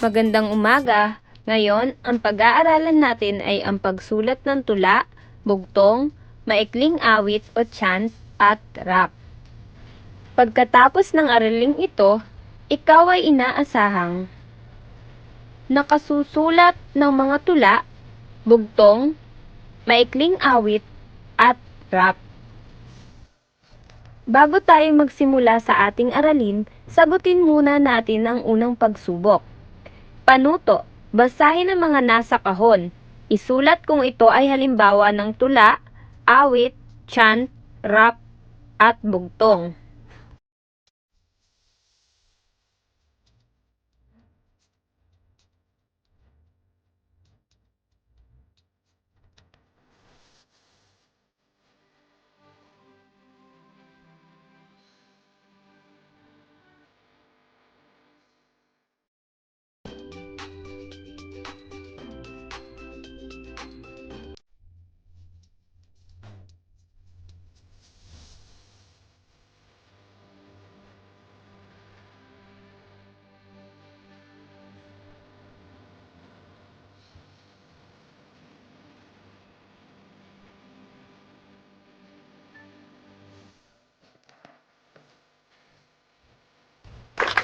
Magandang umaga! Ngayon, ang pag-aaralan natin ay ang pagsulat ng tula, bugtong, maikling awit o chant at rap. Pagkatapos ng araling ito, ikaw ay inaasahang nakasusulat ng mga tula, bugtong, maikling awit at rap. Bago tayo magsimula sa ating aralin, sagutin muna natin ang unang pagsubok. Panuto, basahin ang mga nasa kahon. Isulat kung ito ay halimbawa ng tula, awit, chant, rap, at bugtong.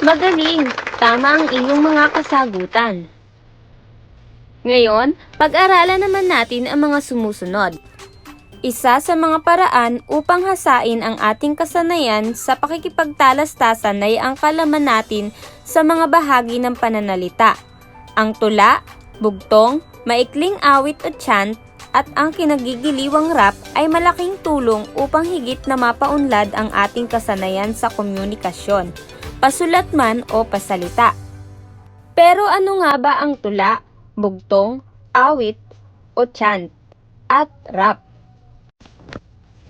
Magaling! Tama ang iyong mga kasagutan. Ngayon, pag-aralan naman natin ang mga sumusunod. Isa sa mga paraan upang hasain ang ating kasanayan sa pakikipagtalastasan ay ang kalaman natin sa mga bahagi ng pananalita. Ang tula, bugtong, maikling awit o chant, at ang kinagigiliwang rap ay malaking tulong upang higit na mapaunlad ang ating kasanayan sa komunikasyon, pasulat man o pasalita. Pero ano nga ba ang tula, bugtong, awit o chant at rap?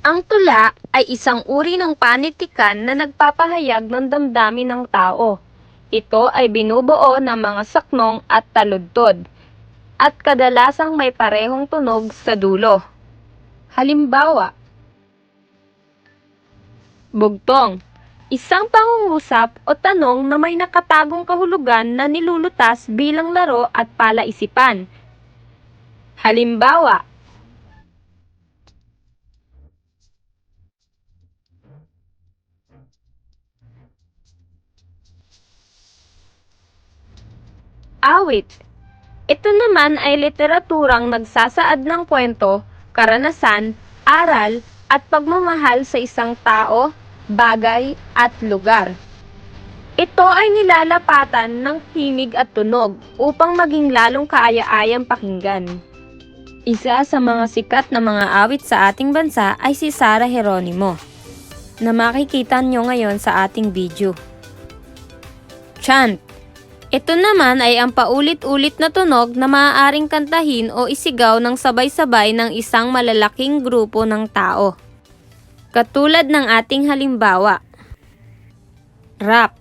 Ang tula ay isang uri ng panitikan na nagpapahayag ng damdamin ng tao. Ito ay binubuo ng mga saknong at taludtod, at kadalasang may parehong tunog sa dulo. Halimbawa, bugtong, isang pangungusap o tanong na may nakatagong kahulugan na nilulutas bilang laro at palaisipan. Halimbawa, awit. Ito naman ay literaturang nagsasaad ng kwento, karanasan, aral, at pagmamahal sa isang tao, bagay, at lugar. Ito ay nilalapatan ng himig at tunog upang maging lalong kaaya-ayang pakinggan. Isa sa mga sikat na mga awit sa ating bansa ay si Sarah Geronimo, na makikita nyo ngayon sa ating video. Chant. Ito naman ay ang paulit-ulit na tunog na maaaring kantahin o isigaw ng sabay-sabay ng isang malalaking grupo ng tao. Katulad ng ating halimbawa. Rap.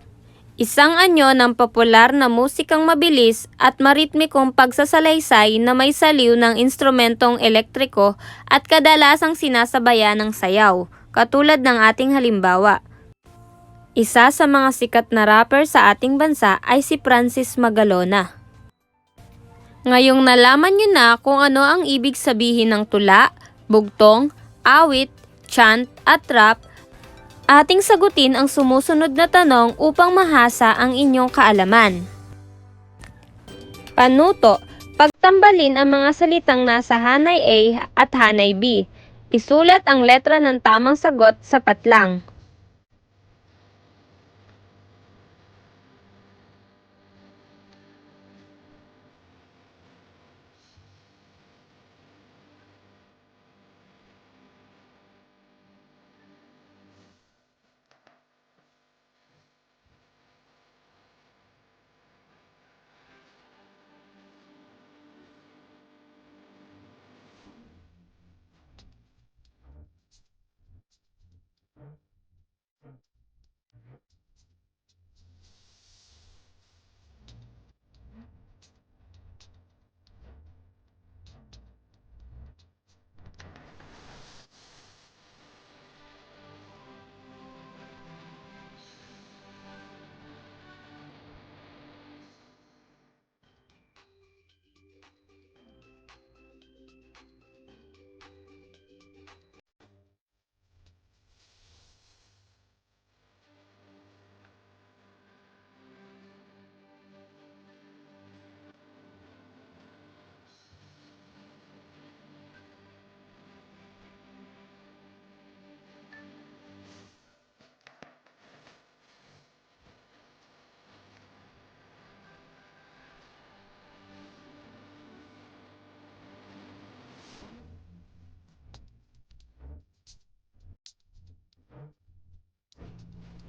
Isang anyo ng popular na musikang mabilis at maritmikong pagsasalaysay na may saliw ng instrumentong elektriko at kadalasang sinasabayan ng sayaw, katulad ng ating halimbawa. Isa sa mga sikat na rapper sa ating bansa ay si Francis Magalona. Ngayong nalaman nyo na kung ano ang ibig sabihin ng tula, bugtong, awit, chant at rap, ating sagutin ang sumusunod na tanong upang mahasa ang inyong kaalaman. Panuto, pagtambalin ang mga salitang nasa hanay A at hanay B. Isulat ang letra ng tamang sagot sa patlang.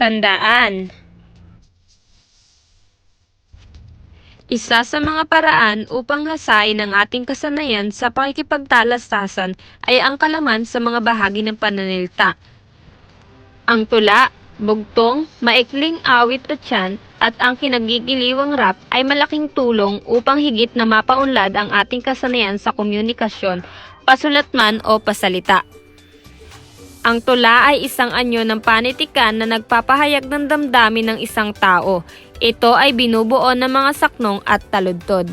Tandaan, isa sa mga paraan upang hasain ang ating kasanayan sa pakikipagtalastasan ay ang kalaman sa mga bahagi ng pananalita. Ang tula, bugtong, maikling awit o chant, at ang kinagigiliwang rap ay malaking tulong upang higit na mapaunlad ang ating kasanayan sa komunikasyon, pasulat man o pasalita. Ang tula ay isang anyo ng panitikan na nagpapahayag ng damdamin ng isang tao. Ito ay binubuo ng mga saknong at taludtod.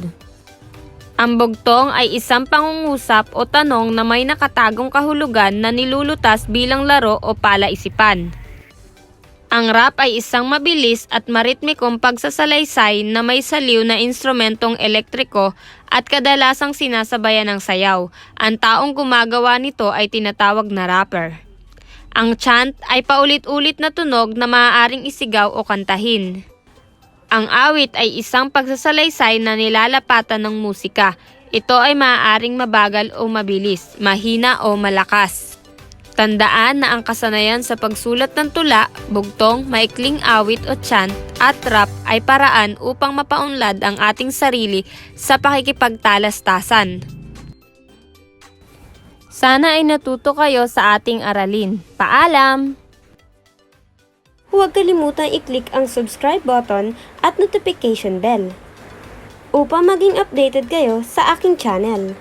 Ang bugtong ay isang pangungusap o tanong na may nakatagong kahulugan na nilulutas bilang laro o palaisipan. Ang rap ay isang mabilis at maritmikong pagsasalaysay na may saliw na instrumentong elektriko at kadalasang sinasabayan ng sayaw. Ang taong gumagawa nito ay tinatawag na rapper. Ang chant ay paulit-ulit na tunog na maaaring isigaw o kantahin. Ang awit ay isang pagsasalaysay na nilalapatan ng musika. Ito ay maaaring mabagal o mabilis, mahina o malakas. Tandaan na ang kasanayan sa pagsulat ng tula, bugtong, maikling awit o chant at rap ay paraan upang mapaunlad ang ating sarili sa pakikipagtalastasan. Sana ay natuto kayo sa ating aralin. Paalam! Huwag kalimutang i-click ang subscribe button at notification bell upang maging updated kayo sa aking channel.